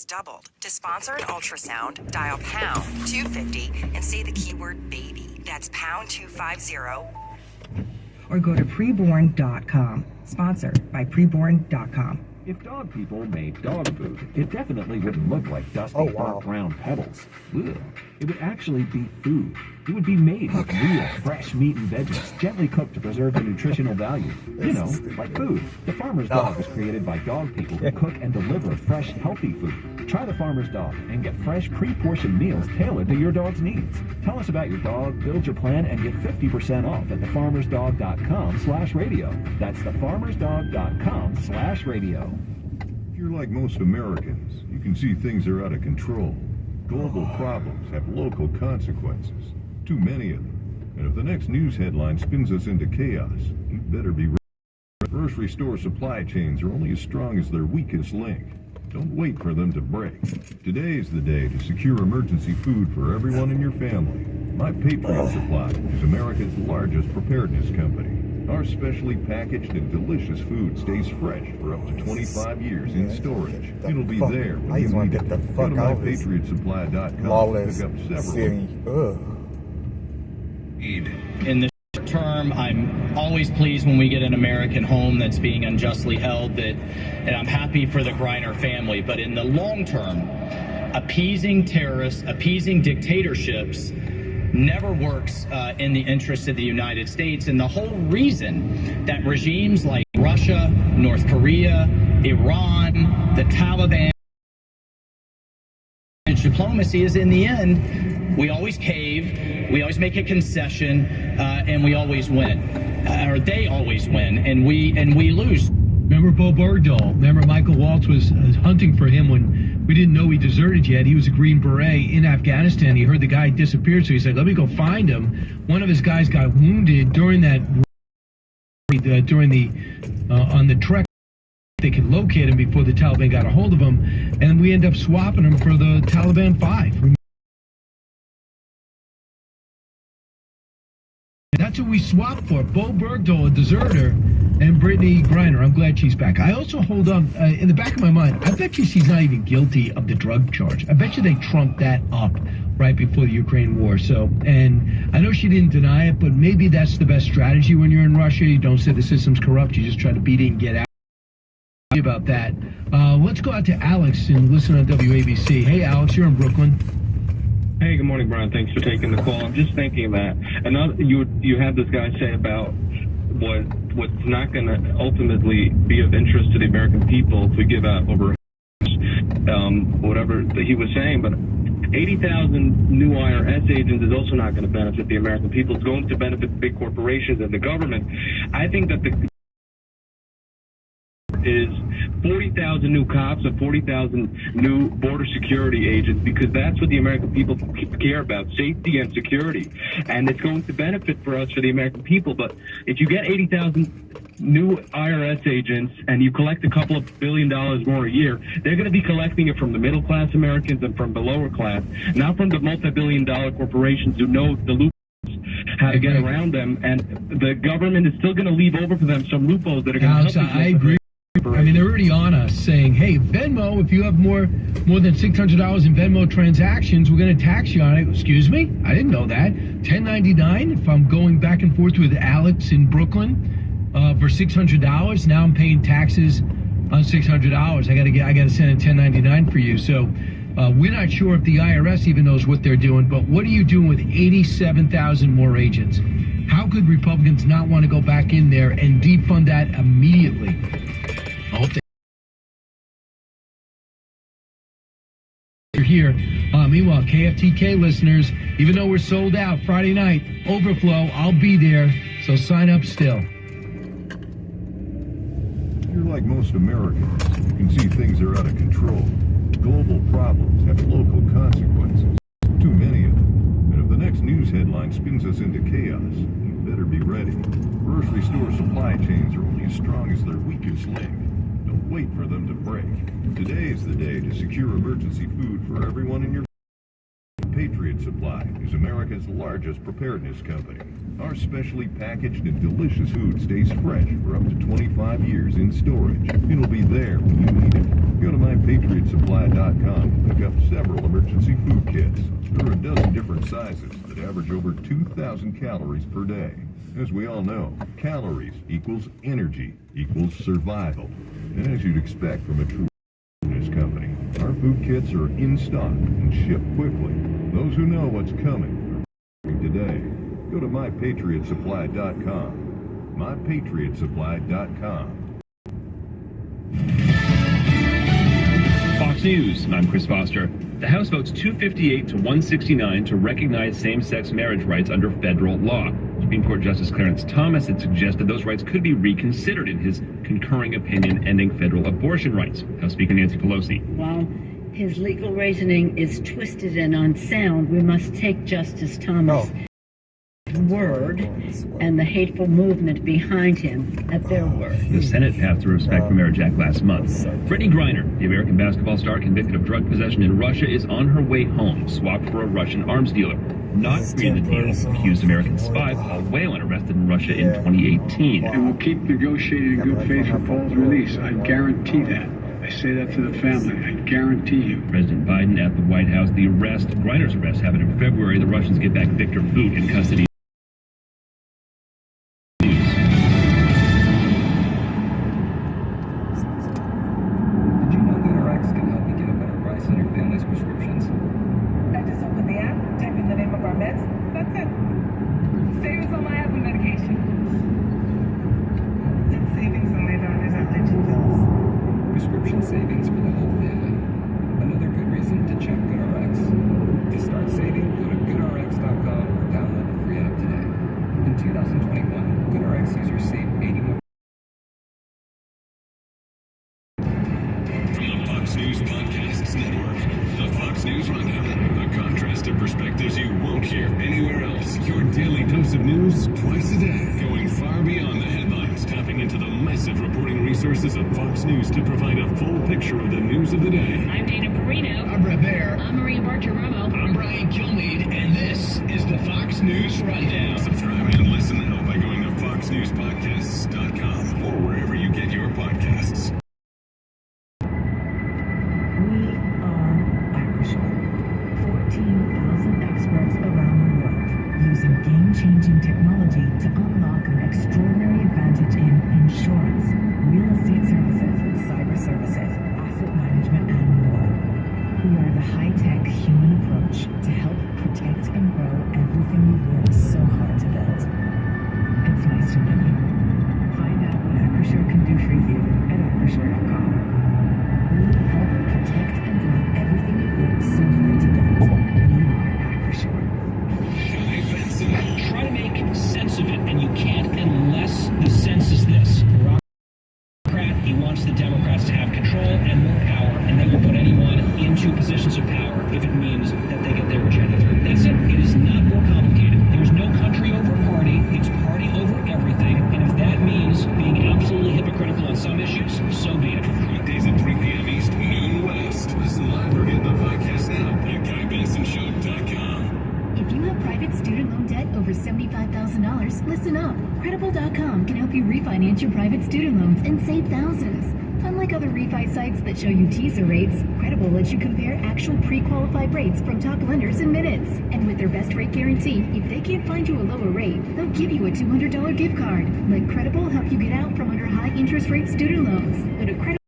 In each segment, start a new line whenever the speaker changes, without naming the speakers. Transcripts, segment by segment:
doubled. To sponsor an ultrasound, dial pound 250 and say the keyword baby. That's pound 250.
Or go to preborn.com. Sponsored by preborn.com.
If dog people made dog food, it definitely wouldn't look like dusty, dark brown pebbles. Ugh. It would actually be food. It would be made with real, fresh meat and veggies, gently cooked to preserve the nutritional value. You know, like food. The Farmer's Dog was created by dog people who cook and deliver fresh, healthy food. Try the Farmer's Dog and get fresh, pre-portioned meals tailored to your dog's needs. Tell us about your dog, build your plan, and get 50% off at thefarmersdog.com/radio. That's thefarmersdog.com/radio.
If you're like most Americans, you can see things are out of control. Global problems have local consequences. Too many of them. And if the next news headline spins us into chaos, you better be ready. Grocery store supply chains are only as strong as their weakest link. Don't wait for them to break. Today is the day to secure emergency food for everyone in your family. My Patriot Supply is America's largest preparedness company. Our specially packaged and delicious food stays fresh for up to 25 years in storage. It'll be there when you need it. Go to mypatriotsupply.com and pick up several.
In the short term, I'm always pleased when we get an American home that's being unjustly held, and I'm happy for the Griner family. But in the long term, appeasing terrorists, appeasing dictatorships never works in the interest of the United States. And the whole reason that regimes like Russia, North Korea, Iran, the Taliban, diplomacy is, in the end, we always cave, we always make a concession, and we always win, or they always win, and we lose.
Remember Bo Bergdahl? Remember Michael Waltz was hunting for him when we didn't know he deserted yet. He was a Green Beret in Afghanistan. He heard the guy disappeared, so he said, "Let me go find him." One of his guys got wounded during that, on the trek. They could locate him before the Taliban got a hold of him, and we end up swapping him for the Taliban 5. That's what we swapped for. Bo Bergdahl, a deserter, and Brittany Griner. I'm glad she's back. I also hold on, in the back of my mind, I bet you she's not even guilty of the drug charge. I bet you they trumped that up right before the Ukraine war. So, and I know she didn't deny it, but maybe that's the best strategy when you're in Russia. You don't say the system's corrupt. You just try to beat it and get out. About that. Let's go out to Alex and listen on WABC. Hey, Alex, you're in Brooklyn.
Hey, good morning, Brian. Thanks for taking the call. I'm just thinking that another you had this guy say about what's not going to ultimately be of interest to the American people if we give out over whatever that he was saying, but 80,000 new IRS agents is also not going to benefit the American people. It's going to benefit big corporations and the government. I think that is 40,000 new cops and 40,000 new border security agents, because that's what the American people care about, safety and security. And it's going to benefit for us, for the American people. But if you get 80,000 new IRS agents and you collect a couple of $1 billion more a year, they're going to be collecting it from the middle class Americans and from the lower class, not from the multi-billion dollar corporations who know the loopholes, how to get around them. And the government is still going to leave over for them some loopholes that are going to help.
I agree. I mean, they're already on us saying, hey, Venmo, if you have more than $600 in Venmo transactions, we're going to tax you on it. Excuse me? I didn't know that. 1099, if I'm going back and forth with Alex in Brooklyn for $600, now I'm paying taxes on $600. I got to send a 1099 for you. So we're not sure if the IRS even knows what they're doing, but what are you doing with 87,000 more agents? How could Republicans not want to go back in there and defund that immediately? I hope you're here. Meanwhile, KFTK listeners, even though we're sold out Friday night, overflow, I'll be there, so sign up still.
You're like most Americans. You can see things are out of control. Global problems have local consequences. Too many of them. And if the next news headline spins us into chaos, you better be ready. Grocery store supply chains are only as strong as their weakest link. Don't wait for them to break. Today is the day to secure emergency food for everyone in your Patriot Supply is America's largest preparedness company. Our specially packaged and delicious food stays fresh for up to 25 years in storage. It'll be there when you need it. Go to mypatriotsupply.com and pick up several emergency food kits. There are a dozen different sizes that average over 2,000 calories per day. As we all know, calories equals energy equals survival. And as you'd expect from a true company, our food kits are in stock and ship quickly. Those who know what's coming are today. Go to mypatriotsupply.com. mypatriotsupply.com.
Fox News, I'm Chris Foster. The House votes 258 to 169 to recognize same-sex marriage rights under federal law. Supreme Court Justice Clarence Thomas had suggested those rights could be reconsidered in his concurring opinion ending federal abortion rights. House Speaker Nancy Pelosi.
While his legal reasoning is twisted and unsound, we must take Justice Thomas' word and the hateful movement behind him at their word.
The Senate passed the Respect for Marriage Act last month. Brittany Griner, the American basketball star convicted of drug possession in Russia, is on her way home, swapped for a Russian arms dealer. Not free in the deal, accused American spy Paul Whelan, arrested in Russia in 2018.
And we'll keep negotiating in good faith for Paul's release. I guarantee that. I say that to the family. I guarantee you.
President Biden at the White House. The arrest, Griner's arrest, happened in February. The Russians get back Victor Bout in custody.
Savings for the whole family. Another good reason to check GoodRx. To start saving, go to GoodRx.com or download the free app today. In 2021, GoodRx users saved 81.
From the Fox News Podcasts Network, the Fox News Rundown. A contrast of perspectives you won't hear anywhere else. Your daily dose of news twice a day. Going far beyond the headlines, tapping into the massive reporting resources of Fox News to provide a full picture of the news of the day.
I'm Dana Perino.
I'm Brett Baer.
I'm Maria Bartiromo.
I'm Brian Kilmeade, and this is the Fox News Rundown.
Subscribe and listen now by going to foxnewspodcasts.com or wherever you get your podcasts.
We are Acrisure. 14,000 experts around the world using game-changing technology to unlock an extraordinary advantage in insurance, real estate services, cyber services, asset management, and more. We are the high-tech human approach to help protect and grow everything you've worked so hard to build. It's nice to meet you. Find out what Acrisure can do for you at Acrisure.com. We help protect and grow everything you've worked so hard to build. We are Acrisure.
Try to make sense of it, and you can't unless the sense is this. He wants the Democrats to have control and more power, and they will put anyone into positions of power if it means that they get their agenda through. That's it. It is not more complicated. There's no country over party. It's party over everything. And if that means being absolutely hypocritical on some issues, so be it.
Weekdays at 3 p.m. East, noon West. Listen live or get the podcast now at GuyBensonShow.com.
If you have private student loan debt over $75,000, listen up. Credible.com can help you refinance your private student loans and save thousands. Unlike other refi sites that show you teaser rates, Credible lets you compare actual pre-qualified rates from top lenders in minutes. And with their best rate guarantee, if they can't find you a lower rate, they'll give you a $200 gift card. Let Credible help you get out from under high interest rate student loans. Go to Credible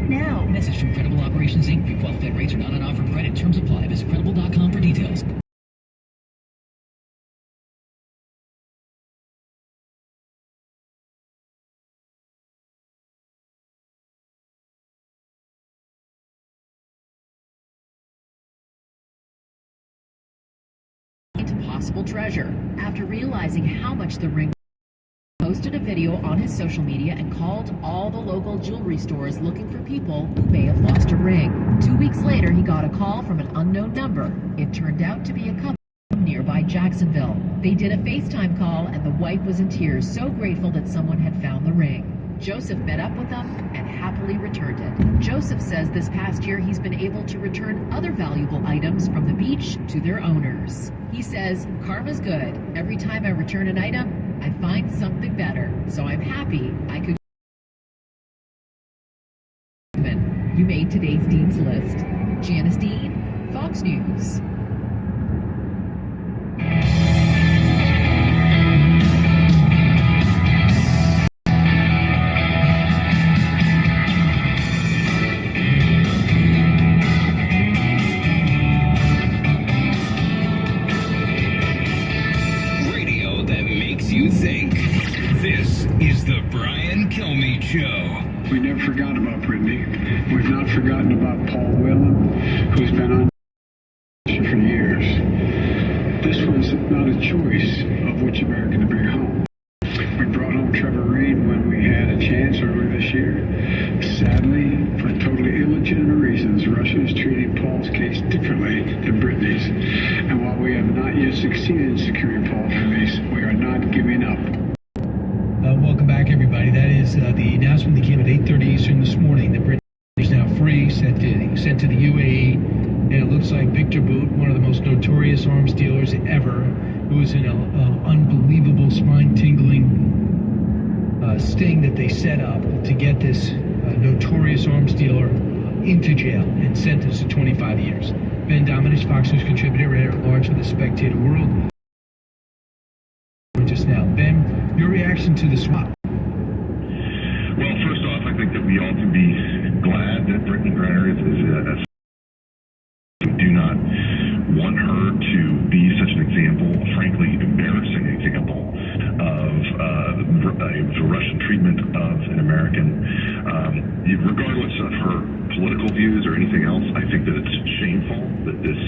now.
Message from Credible Operations Inc. Pre-qualified rates are not on offer. Credit terms apply. Visit Credible.com for details.
Possible treasure. After realizing how much the ring, posted a video on his social media and called all the local jewelry stores looking for people who may have lost a ring. 2 weeks later, he got a call from an unknown number. It turned out to be a couple from nearby Jacksonville. They did a FaceTime call and the wife was in tears, so grateful that someone had found the ring. Joseph met up with them and how happily returned it. Joseph says this past year he's been able to return other valuable items from the beach to their owners. He says, karma's good. Every time I return an item, I find something better. So I'm happy I could. You made today's Dean's List. Janice Dean, Fox News.
Radio that makes you think. This is the Brian Kilmeade Show.
We never forgot about Brittany. We've not forgotten about Paul Whelan, who's been on for years. This was not a choice of which American to bring home. We brought home Trevor Reed when we had a chance earlier this year. Sadly, for totally illegitimate reasons, Russia is treating Paul's case differently than Brittany's. And while we have not yet succeeded in securing Paul's release, we are not giving up.
Welcome back, everybody. That is the announcement that came at 8:30 Eastern this morning that Brittany is now free, sent to the UAE, and it looks like Victor Boot, one of the most notorious arms dealers ever, who was in an unbelievable spine-tingling sting that they set up to get this notorious arms dealer into jail and sentenced to 25 years. Ben Domenech, Fox News contributor, editor-at-large for the Spectator World. Just now, Ben, your reaction to the swap?
Well, first off, I think that we all can be glad that Brittany Griner is we do not want her to be such an example, a frankly embarrassing example of the Russian treatment of an American. Regardless of her political views or anything else, I think that it's shameful that this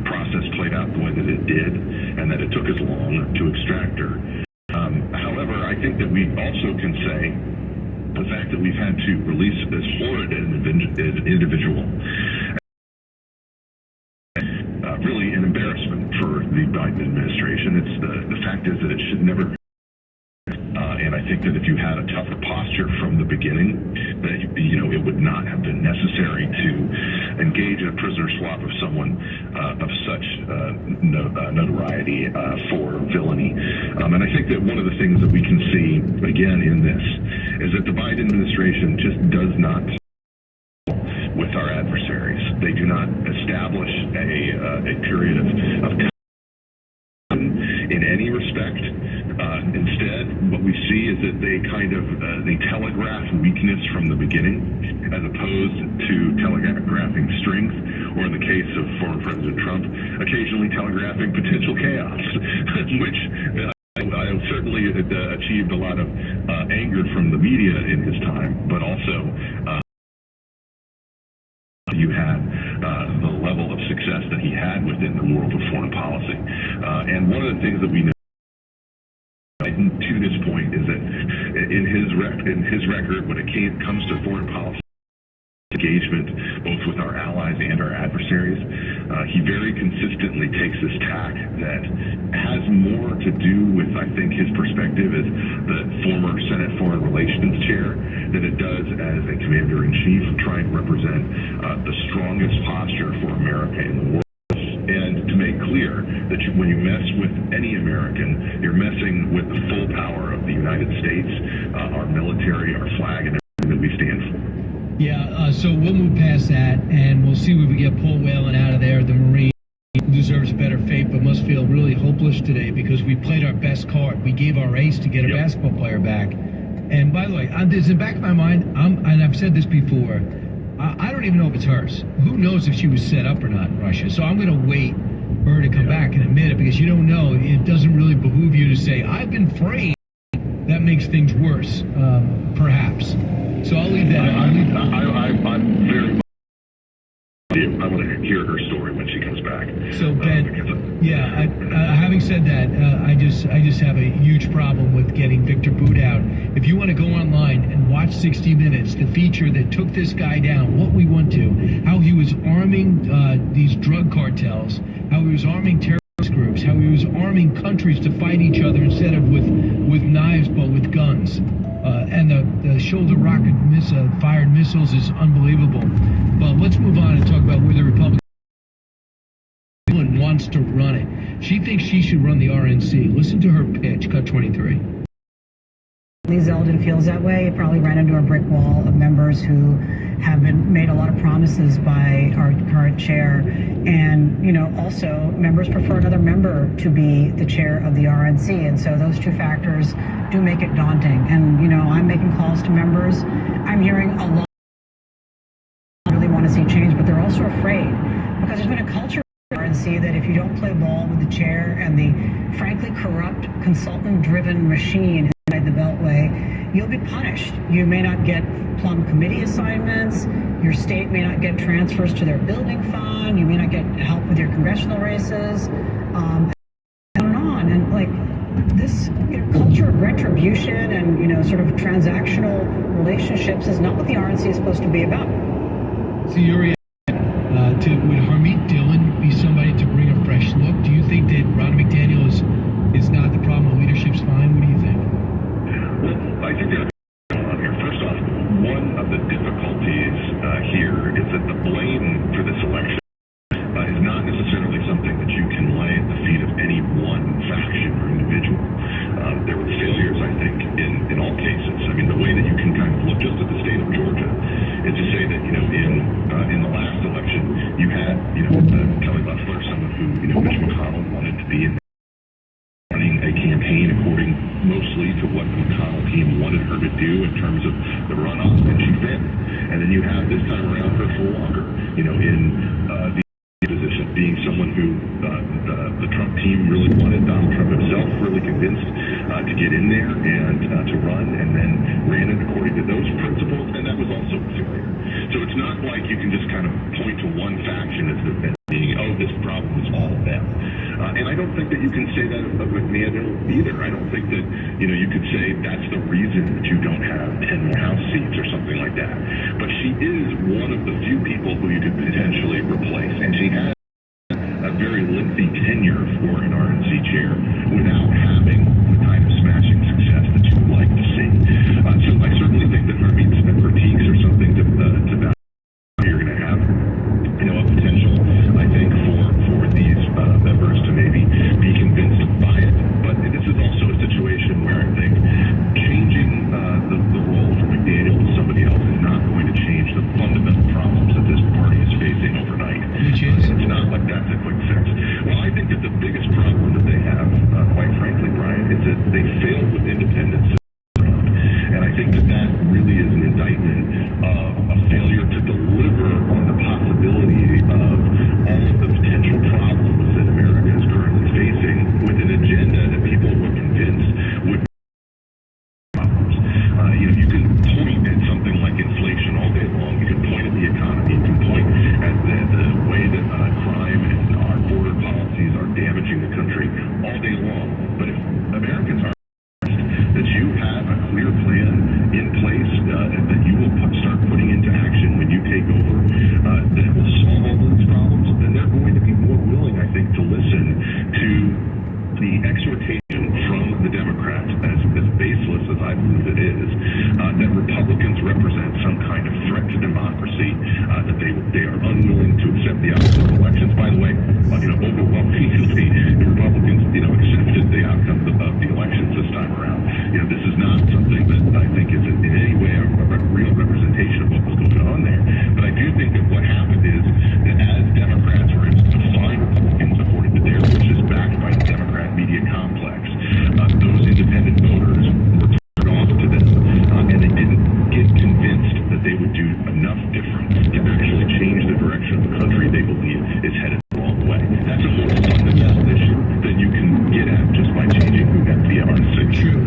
process played out the way that it did and that it took as long to extract her. However, I think that we also can say the fact that we've had to release this horrid individual really an embarrassment for the Biden administration. It's the fact is that it should never. And I think that if you had a tougher posture from the beginning, that it would not have been necessary to engage in a prisoner swap of someone of such notoriety for villainy. And I think that one of the things that we can see again in this is that the Biden administration just does not with our adversaries. They do not establish a period of in any respect. Instead, what we see is that they they telegraph weakness from the beginning, as opposed to telegraphing strength, or in the case of former President Trump, occasionally telegraphing potential chaos, which I certainly achieved a lot of anger from the media in his time, but also you had the level of success that he had within the world of foreign policy. And one of the things that we know to this point is that in his record, when it comes to foreign policy engagement, both with our allies and our adversaries, he very consistently takes this tack that has more to do with, I think, his perspective as the former Senate Foreign Relations Chair than it does as a Commander-in-Chief trying to represent the strongest posture for America in the world. And to make clear that when you mess with any American, you're messing with the full power of the United States, our military, our flag, and everything that we stand for.
Yeah, so we'll move past that, and we'll see if we get Paul Whelan out of there. The Marine deserves better fate, but must feel really hopeless today because we played our best card. We gave our ace to get a basketball player back. And by the way, there's in the back of my mind, and I've said this before, I don't even know if it's hers. Who knows if she was set up or not in Russia? So I'm going to wait for her to come back and admit it, because you don't know. It doesn't really behoove you to say, I've been framed. That makes things worse, perhaps. So I'll leave that.
I'm very. I want to hear her story when she comes back.
So Ben, having said that, I just have a huge problem with getting Victor Boot out. If you want to go online and watch 60 Minutes, the feature that took this guy down, what we want to, how he was arming these drug cartels, how he was arming terrorist groups, how he was arming countries to fight each other instead of with knives but with guns. And the shoulder rocket fired missiles is unbelievable. But let's move on and talk about where the Republican wants to run it. She thinks she should run the RNC. Listen to her pitch, cut 23.
Lee Zeldin feels that way. It probably ran into a brick wall of members who have been made a lot of promises by our current chair. And, you know, also members prefer another member to be the chair of the RNC. And so those two factors do make it daunting. And, you know, I'm making calls to members. I'm hearing a lot of really want to see change, but they're also afraid because there's been a culture and see that if you don't play ball with the chair and the frankly corrupt consultant-driven machine inside the Beltway, you'll be punished. You may not get plum committee assignments. Your state may not get transfers to their building fund. You may not get help with your congressional races, on and on. And like this culture of retribution and sort of transactional relationships is not what the RNC is supposed to be about.
So you're would Harmeet Dillon be somebody to bring a fresh look? Do you think that Ron McDaniel is not the problem? Leadership's fine. What do you think?
Well, I think there's on here. First off, one of the difficulties here is that the blame for this election is not necessarily something that you can lay at the feet of any one faction or individual. There were failures, I think, in all cases. I mean, the way that you can kind of look just at the state of Georgia is to say that, in the last election, you had, Kelly Loeffler, someone who, Mitch McConnell wanted to be in running a campaign according mostly to what the McConnell team wanted her to do in terms of the runoff, and she failed. And then you have this time around Herschel Walker, in the position, being someone who the Trump team really wanted, Donald Trump himself really convinced to get in there and to run, and then ran it according to those principles, and that was also a failure. So it's not like you can just kind of point to one faction as being, oh, this problem is all them. And I don't think that you can say that of McDaniel either. I don't think that, you could say that's the reason that you don't have 10 more House seats or something like that. But she is one of the few people who you could potentially replace. And she has a very lengthy tenure for an RNC chair without having the kind of smashing success that you would like to see. So I certainly think that Harmeet's critiques are something to value. You're going to have, a potential, I think, for these members to maybe be convinced by it. But this is also a situation where I think changing the role from McDaniel to somebody else is not going to change the fundamental problems that this party is facing overnight. It's not like that's a quick fix. Well, I think that the biggest problem that they have, quite frankly, Brian, is that they failed with independence. And I think that really is an indictment of a failure to deliver on the possibility of all of the potential problems that America is currently facing with an agenda that people were convinced would be problems. You can point at something like inflation all day long. You can point at the economy. You can point at the way that crime and our border policies are damaging the country all day long. But if Americans are that you have a clear plan in place that you will start putting into action when you take over that will solve all these problems, then they're going to be more willing, I think, to listen to the exhortation from the Democrats, as baseless as I believe it is, that Republicans represent some kind of threat to democracy, that they are unwilling to accept the outcome of elections. By the way, overwhelmingly, the Republicans, accepted the outcome of the elections this time around. This is not something that I think is in any way a real representation of what was going on there. But I do think that what happened is that as Democrats were able to find Republicans according to their wishes, backed by the Democrat media complex, those independent voters were turned off to them, and they didn't get convinced that they would do enough difference to actually change the direction of the country they believe is headed the wrong way. That's a more fundamental issue than you can get at just by changing who gets the RNC.
True.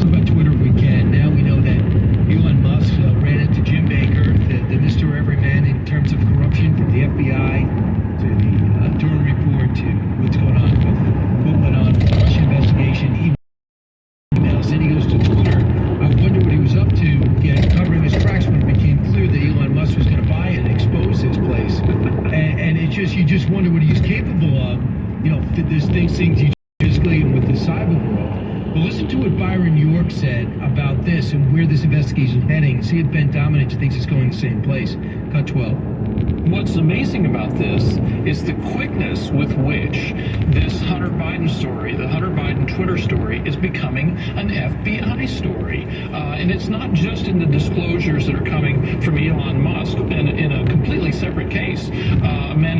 About Twitter if we can. Now we know that Elon Musk ran into Jim Baker, the Mr. Everyman, in terms of corruption, from the FBI to the Durham report to what's going on with what went on with the Russian investigation, emails. Then he goes to Twitter. I wonder what he was up to, covering his tracks when it became clear that Elon Musk was going to buy it and expose his place. And you just wonder what he's capable of. There's things he physically and with the cyber world. Well, listen to what Byron York said about this and where this investigation is heading. See if Ben Dominich thinks it's going the same place. Cut 12.
What's amazing about this is the quickness with which this Hunter Biden story, the Hunter Biden Twitter story, is becoming an FBI story. And it's not just in the disclosures that are coming from Elon Musk in a completely separate case. A man